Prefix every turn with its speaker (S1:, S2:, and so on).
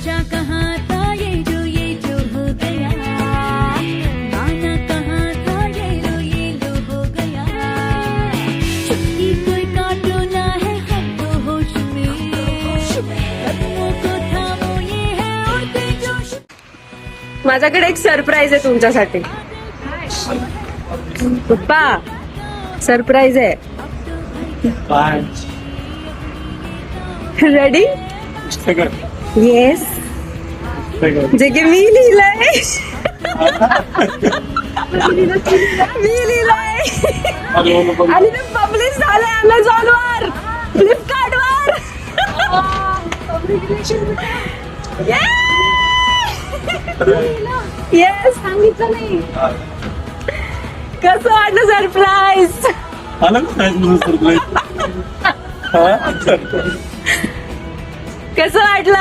S1: नशा कहाँ था ये जो हो गया, गाना कहाँ था ये लो हो गया। चुटकी कोई काटो ना है हम तो होश में, कदमों को थामो ये है उड़ते जोश।
S2: माझ्याकडे एक सरप्राईज आहे तुमच्यासाठी. पप्पा सरप्राईज आहे. रेडी? येस. जे की मी लिहिलंय. मी लिहिलंय आणि ते पब्लिश झालंय अमेझॉन वर, फ्लिपकार्ट वर. येस. सांगितलं नाही. कसं वाटलं सरप्राईज? कसं वाटलं?